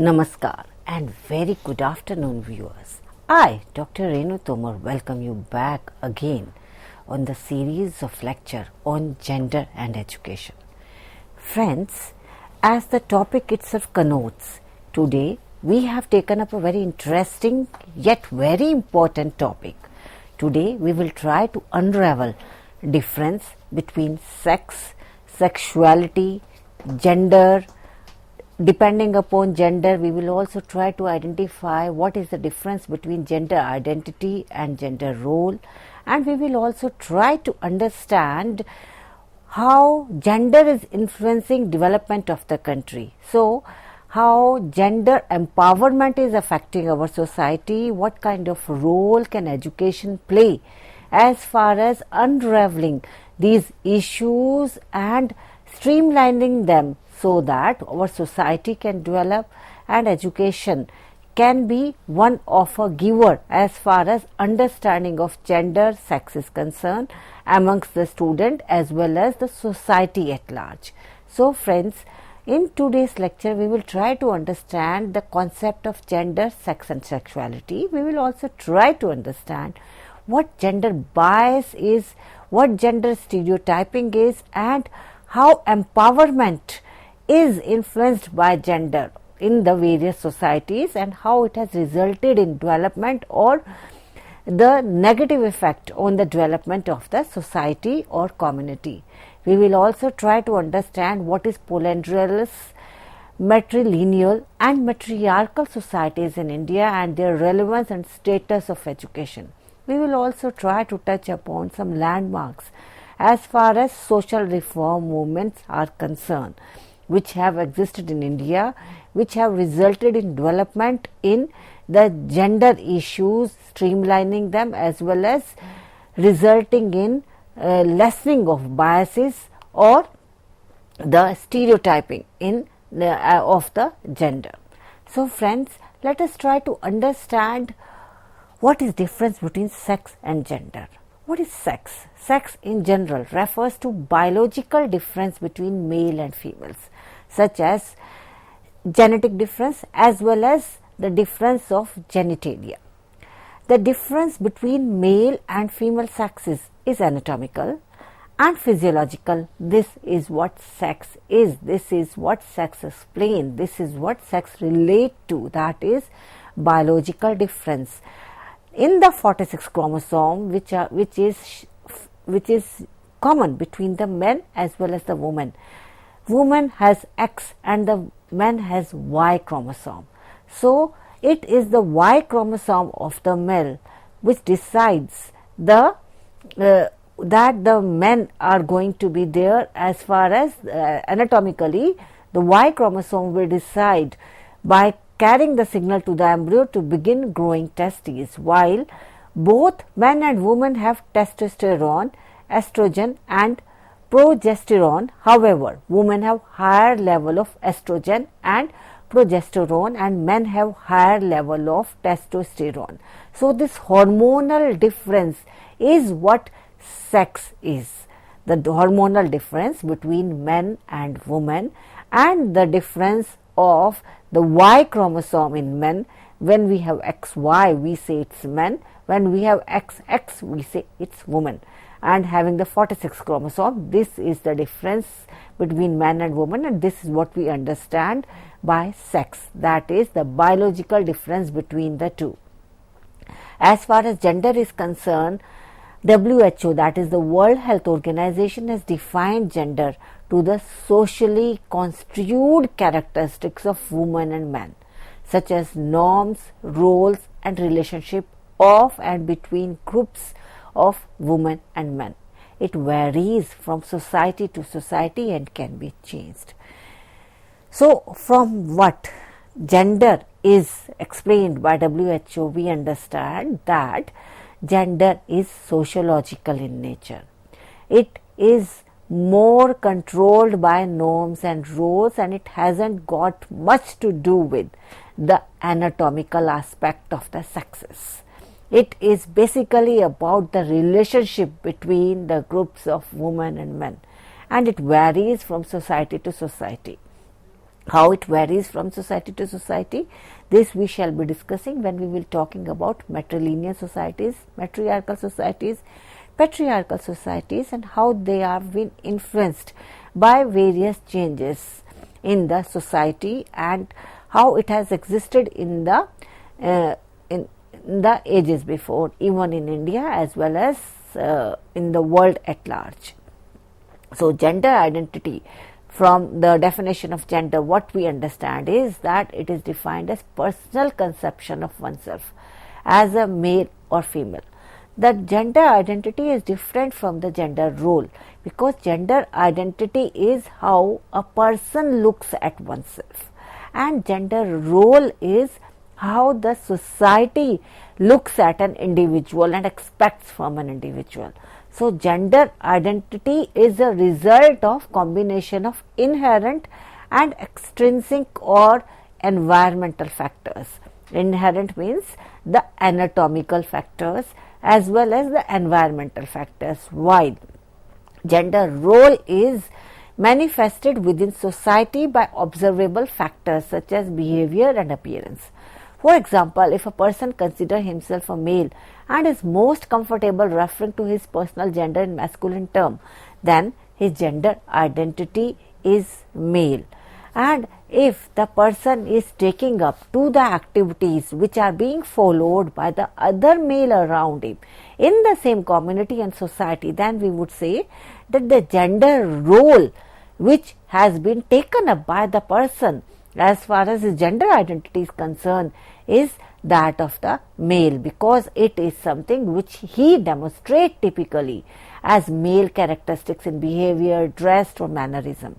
Namaskar and very good afternoon viewers. I, Dr. Renu Tomar, welcome you back again on the series of lecture on gender and education. Friends, as the topic itself connotes, today we have taken up a very interesting yet very important topic. Today we will try to unravel difference between sex, sexuality, gender. Depending upon gender, we will also try to identify what is the difference between gender identity and gender role, and we will also try to understand how gender is influencing development of the country. So, how gender empowerment is affecting our society, what kind of role can education play as far as unraveling these issues and streamlining them so that our society can develop and education can be one of a giver as far as understanding of gender, sex is concerned amongst the student as well as the society at large. So friends, in today's lecture we will try to understand the concept of gender, sex and sexuality. We will also try to understand what gender bias is, what gender stereotyping is, and how empowerment is influenced by gender in the various societies and how it has resulted in development or the negative effect on the development of the society or community. We will also try to understand what is polyandrous, matrilineal and matriarchal societies in India and their relevance and status of education. We will also try to touch upon some landmarks as far as social reform movements are concerned, which have existed in India, which have resulted in development in the gender issues, streamlining them as well as resulting in lessening of biases or the stereotyping in of the gender. So friends, let us try to understand what is difference between sex and gender. What is sex? Sex in general refers to biological difference between male and females, such as genetic difference as well as the difference of genitalia. The difference between male and female sexes is anatomical and physiological. This is what sex is. This is what sex explains. This is what sex relate to. That is biological difference. In the 46 chromosome, which is common between the men as well as the woman. Woman has X and the man has Y chromosome. So it is the Y chromosome of the male which decides that the men are going to be there as far as anatomically the Y chromosome will decide by carrying the signal to the embryo to begin growing testes, while both men and women have testosterone, estrogen and progesterone. However, women have higher level of estrogen and progesterone and men have higher level of testosterone. So this hormonal difference is what sex is. The hormonal difference between men and women and the difference of the Y chromosome in men. When we have XY, we say it's men. When we have XX, we say it's woman. And having the 46 chromosome, this is the difference between man and woman, and this is what we understand by sex. That is the biological difference between the two. As far as gender is concerned, WHO, that is the World Health Organization, has defined gender to the socially construed characteristics of woman and man, such as norms, roles and relationship of and between groups of women and men. It varies from society to society and can be changed. So from what gender is explained by WHO, we understand that gender is sociological in nature. It is more controlled by norms and roles and it hasn't got much to do with the anatomical aspect of the sexes. It is basically about the relationship between the groups of women and men, and it varies from society to society. How it varies from society to society, this we shall be discussing when we will talking about matrilineal societies, matriarchal societies, patriarchal societies, and how they have been influenced by various changes in the society and how it has existed in the ages before, even in India as well as in the world at large. So, gender identity, from the definition of gender, what we understand is that it is defined as personal conception of oneself as a male or female. The gender identity is different from the gender role, because gender identity is how a person looks at oneself, and gender role is how the society looks at an individual and expects from an individual. So, gender identity is a result of combination of inherent and extrinsic or environmental factors. Inherent means the anatomical factors as well as the environmental factors, while gender role is manifested within society by observable factors such as behavior and appearance. For example, if a person considers himself a male and is most comfortable referring to his personal gender in masculine term, then his gender identity is male. And if the person is taking up to the activities which are being followed by the other male around him in the same community and society, then we would say that the gender role which has been taken up by the person as far as his gender identity is concerned is that of the male, because it is something which he demonstrates typically as male characteristics in behavior, dress or mannerism.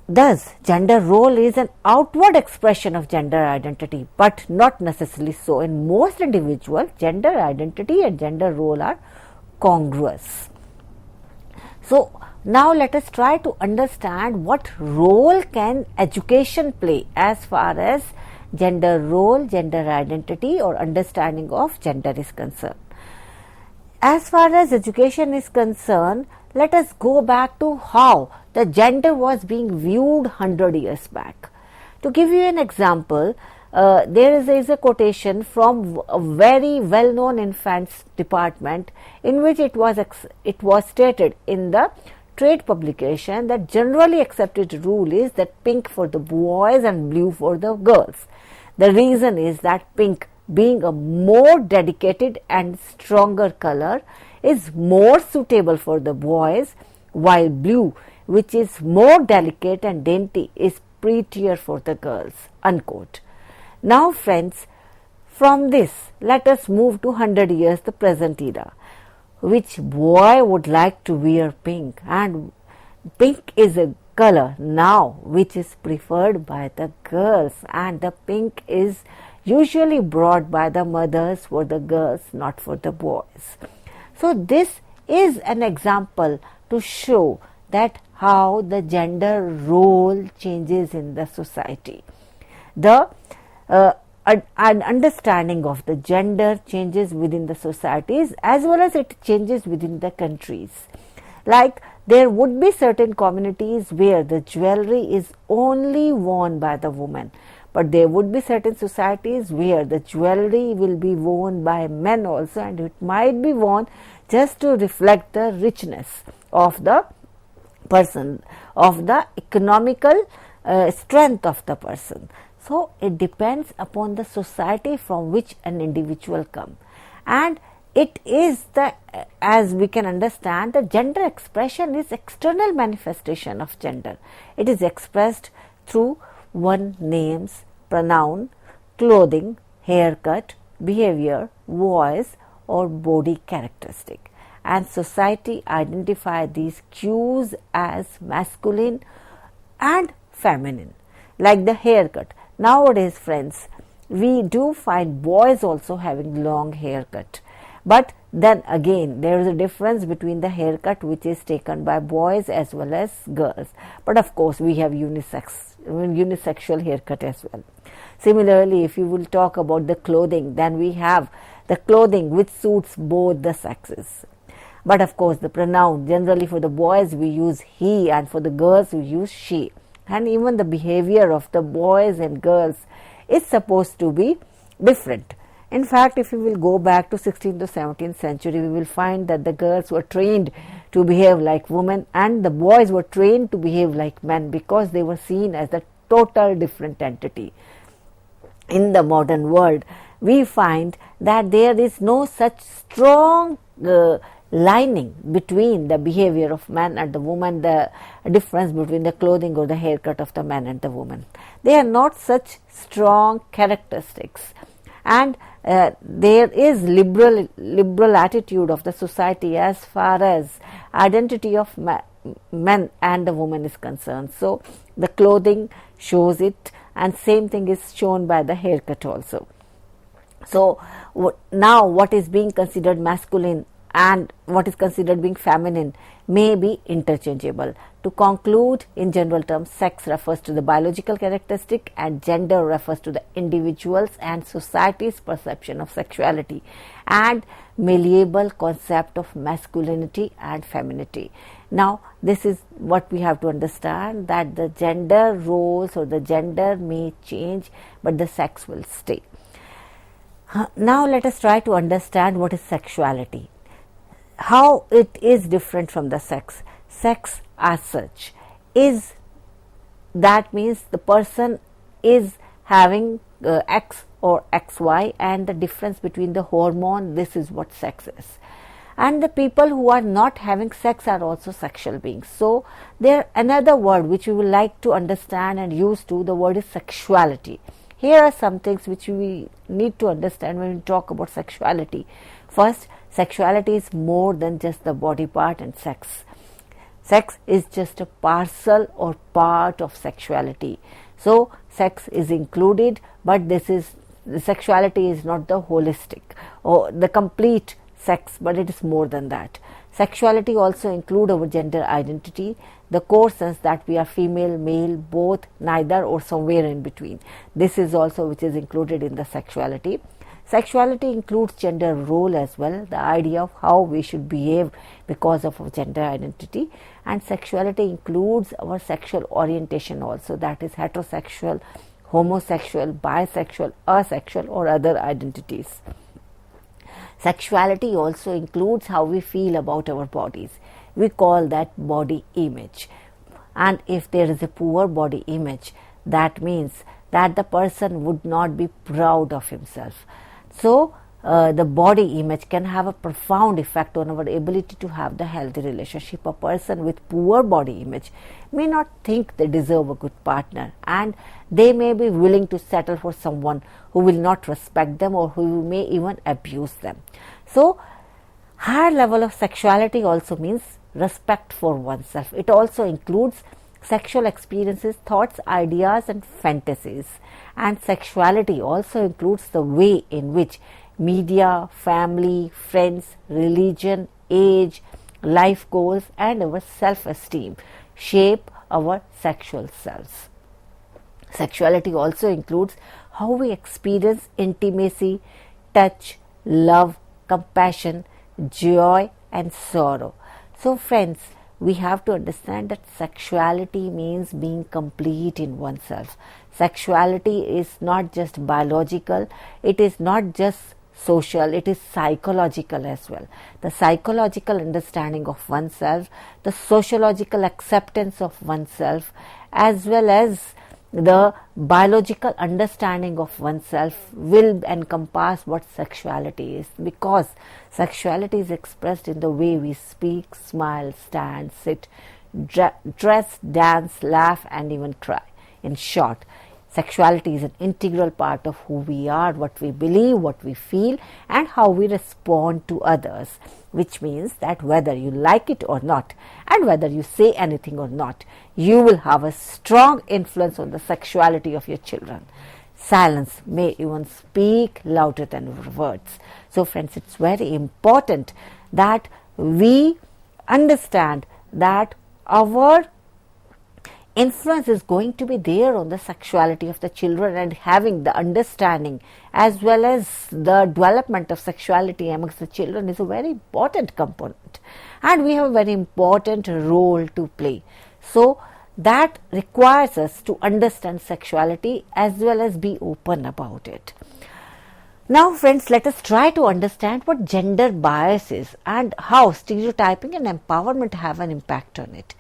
Thus, gender role is an outward expression of gender identity, but not necessarily so. In most individuals, gender identity and gender role are congruous. So, now let us try to understand what role can education play as far as gender role, gender identity or understanding of gender is concerned. As far as education is concerned, let us go back to how the gender was being viewed 100 years back. To give you an example, there is a quotation from a very well-known infants department in which it was stated in the trade publication that generally accepted rule is that pink for the boys and blue for the girls. The reason is that pink, being a more dedicated and stronger color, is more suitable for the boys, while blue, which is more delicate and dainty, is prettier for the girls. Unquote. Now friends, from this let us move to 100 years the present era. Which boy would like to wear pink? And pink is a color now which is preferred by the girls, and the pink is usually brought by the mothers for the girls, not for the boys. So this is an example to show that how the gender role changes in the society. The an understanding of the gender changes within the societies as well as it changes within the countries. Like there would be certain communities where the jewelry is only worn by the woman, but there would be certain societies where the jewelry will be worn by men also, and it might be worn just to reflect the richness of the person, of the economical strength of the person. So it depends upon the society from which an individual comes, and it is the, as we can understand, the gender expression is external manifestation of gender. It is expressed through one names, pronoun, clothing, haircut, behavior, voice or body characteristic, and society identify these cues as masculine and feminine. Like the haircut. Nowadays friends, we do find boys also having long haircut, but then again there is a difference between the haircut which is taken by boys as well as girls, but of course we have unisexual haircut as well. Similarly, if you will talk about the clothing, then we have the clothing which suits both the sexes. But of course the pronoun, generally for the boys we use he and for the girls we use she. and even the behavior of the boys and girls is supposed to be different. In fact, if we will go back to 16th to 17th century, we will find that the girls were trained to behave like women and the boys were trained to behave like men, because they were seen as a total different entity. In the modern world, we find that there is no such strong lining between the behavior of man and the woman, the difference between the clothing or the haircut of the man and the woman. They are not such strong characteristics, and there is liberal attitude of the society as far as identity of men and the woman is concerned. So the clothing shows it, and same thing is shown by the haircut also. So now what is being considered masculine and what is considered being feminine may be interchangeable. To conclude, in general terms, sex refers to the biological characteristic and gender refers to the individual's and society's perception of sexuality and malleable concept of masculinity and femininity. Now, this is what we have to understand, that the gender roles or the gender may change, but the sex will stay. Now, let us try to understand what is sexuality. How it is different from the sex. Sex as such is, that means the person is having X or XY, and the difference between the hormone, this is what sex is. And the people who are not having sex are also sexual beings. So there another word which we would like to understand and use to, the word is sexuality. Here are some things which we need to understand when we talk about sexuality. First, sexuality is more than just the body part and sex. Sex is just a parcel or part of sexuality. So sex is included, but the sexuality is not the holistic or the complete sex, but it is more than that. Sexuality also includes our gender identity, the core sense that we are female, male, both, neither, or somewhere in between. This is also which is included in the sexuality. Sexuality includes gender role as well, the idea of how we should behave because of our gender identity, and sexuality includes our sexual orientation also, that is heterosexual, homosexual, bisexual, asexual, or other identities. Sexuality also includes how we feel about our bodies. We call that body image. And if there is a poor body image, that means that the person would not be proud of himself. So, the body image can have a profound effect on our ability to have the healthy relationship. A person with poor body image may not think they deserve a good partner, and they may be willing to settle for someone who will not respect them or who may even abuse them. So, higher level of sexuality also means respect for oneself. It also includes sexual experiences, thoughts, ideas, and fantasies. And sexuality also includes the way in which media, family, friends, religion, age, life goals, and our self-esteem shape our sexual selves. Sexuality also includes how we experience intimacy, touch, love, compassion, joy, and sorrow. So friends, we have to understand that sexuality means being complete in oneself. Sexuality is not just biological, it is not just social, it is psychological as well. The psychological understanding of oneself, the sociological acceptance of oneself, as well as the biological understanding of oneself will encompass what sexuality is, because sexuality is expressed in the way we speak, smile, stand, sit, dress, dance, laugh, and even cry. In short, sexuality is an integral part of who we are, what we believe, what we feel, and how we respond to others, which means that whether you like it or not, and whether you say anything or not, you will have a strong influence on the sexuality of your children. Silence may even speak louder than words. So friends, it's very important that we understand that our influence is going to be there on the sexuality of the children, and having the understanding as well as the development of sexuality amongst the children is a very important component, and we have a very important role to play. So that requires us to understand sexuality as well as be open about it. Now friends, let us try to understand what gender bias is and how stereotyping and empowerment have an impact on it.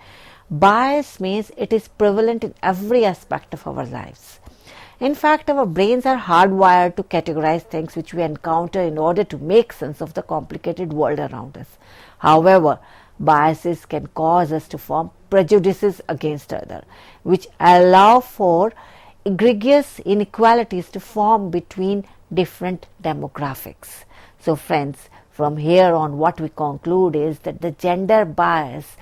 Bias means it is prevalent in every aspect of our lives. In fact, our brains are hardwired to categorize things which we encounter in order to make sense of the complicated world around us. However, biases can cause us to form prejudices against others, which allow for egregious inequalities to form between different demographics. So friends, from here on what we conclude is that the gender bias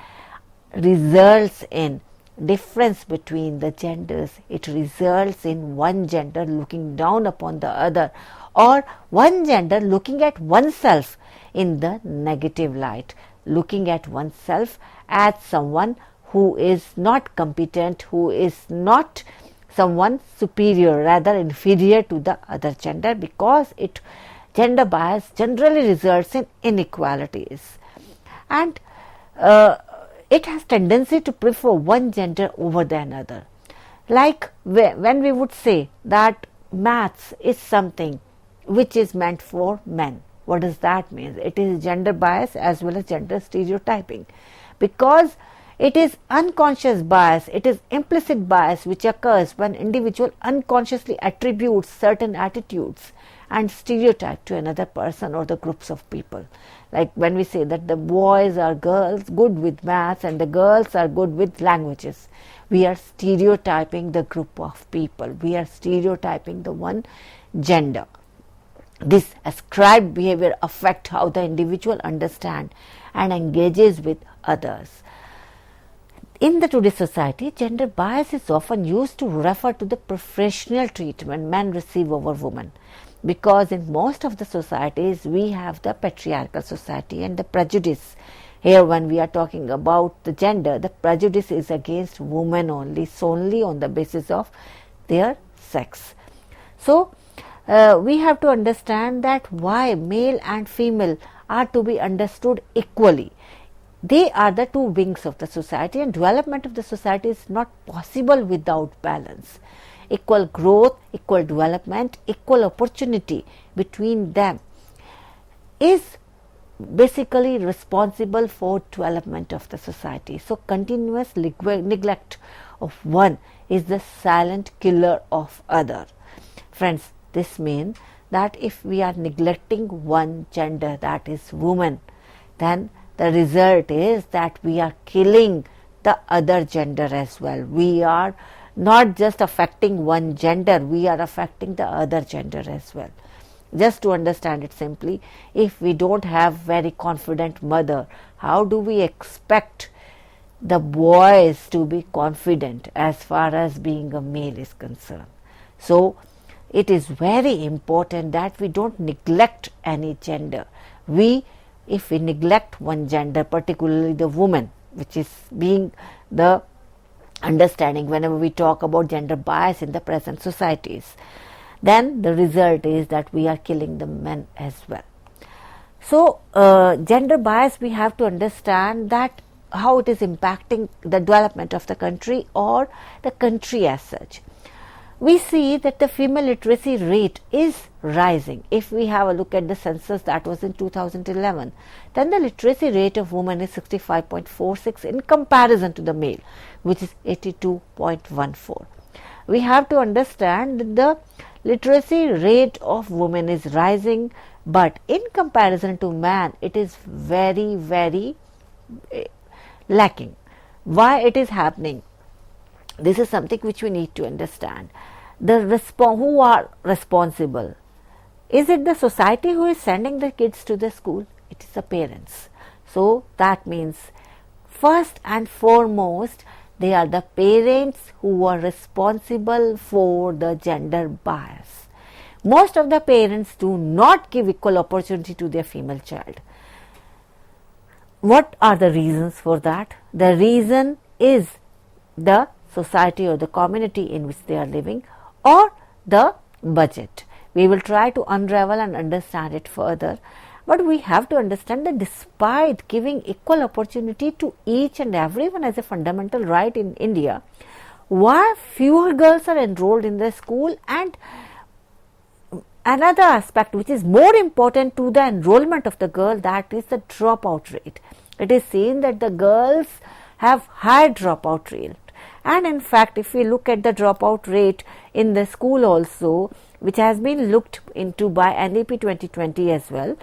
results in difference between the genders. It results in one gender looking down upon the other, or one gender looking at oneself in the negative light, looking at oneself as someone who is not competent, who is not someone superior, rather inferior to the other gender, because gender bias generally results in inequalities, and it has tendency to prefer one gender over the another. Like when we would say that maths is something which is meant for men. What does that mean? It is gender bias as well as gender stereotyping, because it is unconscious bias, it is implicit bias which occurs when individual unconsciously attributes certain attitudes and stereotype to another person or the groups of people. Like when we say that the boys are good with maths and the girls are good with languages, we are stereotyping the group of people, we are stereotyping the one gender. This ascribed behavior affects how the individual understands and engages with others. In the today's society, gender bias is often used to refer to the preferential treatment men receive over women, because in most of the societies we have the patriarchal society, and the prejudice here, when we are talking about the gender, the prejudice is against women only, solely on the basis of their sex. So we have to understand that why male and female are to be understood equally. They are the two wings of the society, and development of the society is not possible without balance. Equal growth, equal development, equal opportunity between them is basically responsible for development of the society. So continuous neglect of one is the silent killer of other. Friends, this means that if we are neglecting one gender, that is woman, then the result is that we are killing the other gender as well. We are not just affecting one gender, we are affecting the other gender as well. Just to understand it simply, if we don't have very confident mother, how do we expect the boys to be confident as far as being a male is concerned? So it is very important that we don't neglect any gender. If we neglect one gender, particularly the woman, which is being the understanding whenever we talk about gender bias in the present societies, then the result is that we are killing the men as well. So gender bias, we have to understand that how it is impacting the development of the country or the country as such. We see that the female literacy rate is rising. If we have a look at the census that was in 2011, then the literacy rate of women is 65.46 in comparison to the male, which is 82.14. We have to understand that the literacy rate of women is rising, but in comparison to man, it is very, very lacking. Why it is happening? This is something which we need to understand. Who are responsible? Is it the society who is sending the kids to the school? It is the parents. So that means first and foremost, they are the parents who are responsible for the gender bias. Most of the parents do not give equal opportunity to their female child. What are the reasons for that? The reason is the society or the community in which they are living, or the budget. We will try to unravel and understand it further. But we have to understand that despite giving equal opportunity to each and everyone as a fundamental right in India, why fewer girls are enrolled in the school? And another aspect which is more important to the enrollment of the girl, that is the dropout rate. It is seen that the girls have high dropout rate, and in fact if we look at the dropout rate in the school also, which has been looked into by NEP 2020 as well,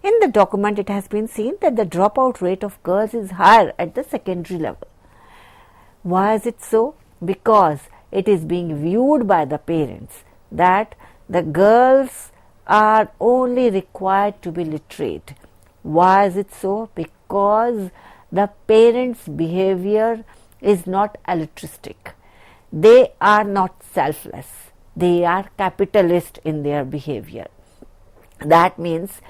in the document it has been seen that the dropout rate of girls is higher at the secondary level. Why is it so? Because it is being viewed by the parents that the girls are only required to be literate. Why is it so? Because the parents' behavior is not altruistic. They are not selfless. They are capitalist in their behavior. That means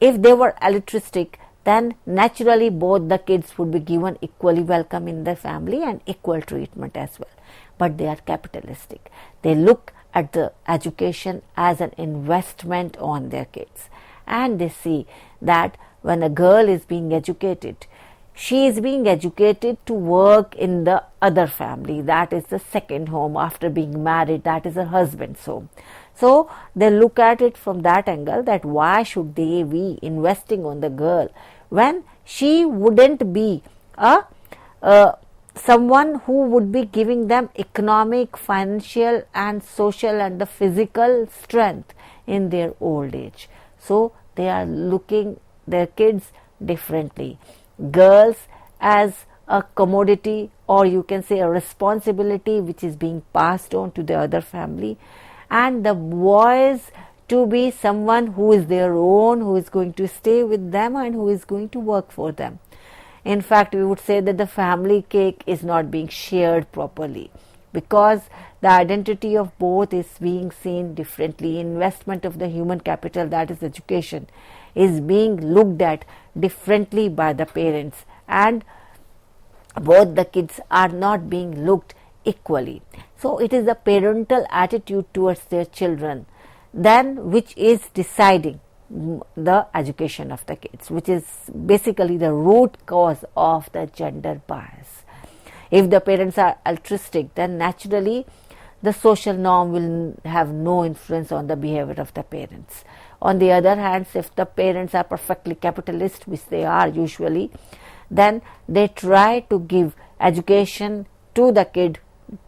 if they were altruistic, then naturally both the kids would be given equally welcome in the family and equal treatment as well. But they are capitalistic. They look at the education as an investment on their kids, and they see that when a girl is being educated, she is being educated to work in the other family, that is the second home after being married, that is her husband's home. So they look at it from that angle, that why should they be investing on the girl when she wouldn't be someone who would be giving them economic, financial and social and the physical strength in their old age. So they are looking their kids differently. Girls as a commodity, or you can say a responsibility which is being passed on to the other family, and the boys to be someone who is their own, who is going to stay with them and who is going to work for them. In fact, we would say that the family cake is not being shared properly, because the identity of both is being seen differently. Investment of the human capital, that is education, is being looked at differently by the parents, and both the kids are not being looked equally. So it is the parental attitude towards their children then which is deciding the education of the kids, which is basically the root cause of the gender bias. If the parents are altruistic, then naturally the social norm will have no influence on the behavior of the parents. On the other hand, if the parents are perfectly capitalist, which they are usually, then they try to give education to the kid,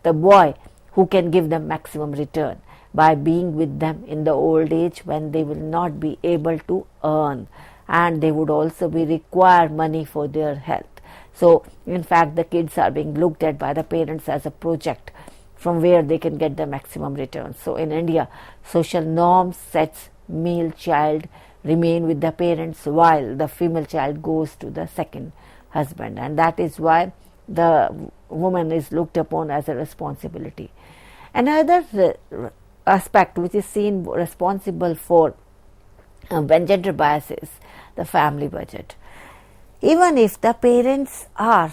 the boy, who can give them maximum return by being with them in the old age when they will not be able to earn, and they would also be require money for their health. So in fact the kids are being looked at by the parents as a project from where they can get the maximum return. So in India, social norms sets male child remain with the parents while the female child goes to the second husband, and that is why the woman is looked upon as a responsibility. Another aspect which is seen responsible for when gender bias is the family budget. Even if the parents are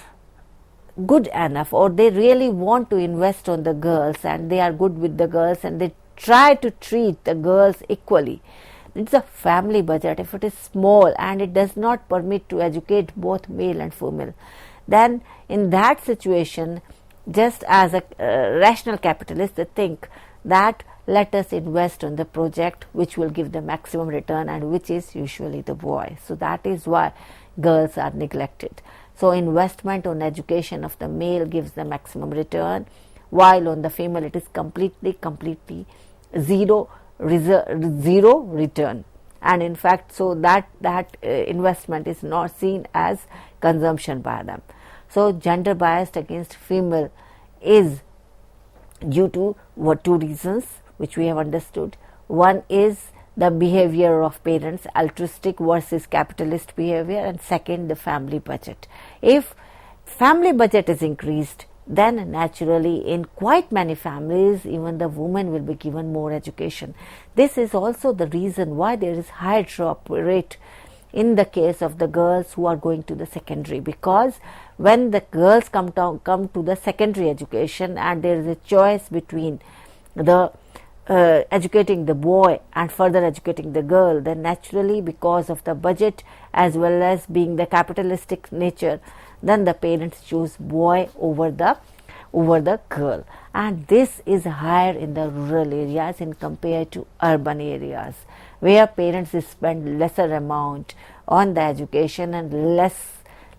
good enough or they really want to invest on the girls and they are good with the girls and they try to treat the girls equally, it's a family budget. If it is small and it does not permit to educate both male and female, then in that situation, just as a rational capitalist, they think that let us invest on the project which will give the maximum return, and which is usually the boy. So that is why girls are neglected. So investment on education of the male gives the maximum return, while on the female it is completely zero return. And in fact, so that investment is not seen as consumption by them. So gender bias against female is due to two reasons which we have understood. One is the behavior of parents, altruistic versus capitalist behavior, and second, the family budget. If family budget is increased, then naturally in quite many families even the woman will be given more education. This is also the reason why there is high drop rate in the case of the girls who are going to the secondary, because when the girls come to the secondary education and there is a choice between the educating the boy and further educating the girl, then naturally, because of the budget as well as being the capitalistic nature, then the parents choose boy over the girl, and this is higher in the rural areas in compared to urban areas, where parents spend lesser amount on the education and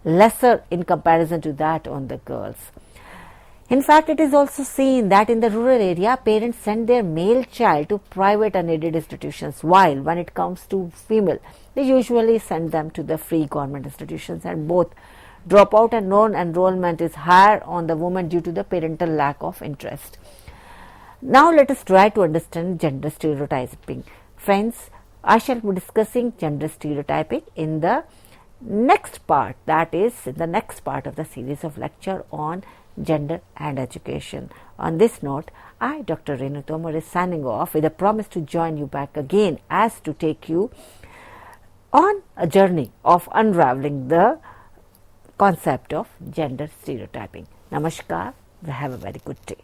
lesser in comparison to that on the girls. In fact, it is also seen that in the rural area, parents send their male child to private unaided institutions, while when it comes to female, they usually send them to the free government institutions, and both dropout and non-enrollment is higher on the woman due to the parental lack of interest. Now let us try to understand gender stereotyping. Friends, I shall be discussing gender stereotyping in the next part, that is in the next part of the series of lecture on gender and education. On this note, I, Dr. Renu Tomar, is signing off with a promise to join you back again as to take you on a journey of unraveling the concept of gender stereotyping. Namaskar. Have a very good day.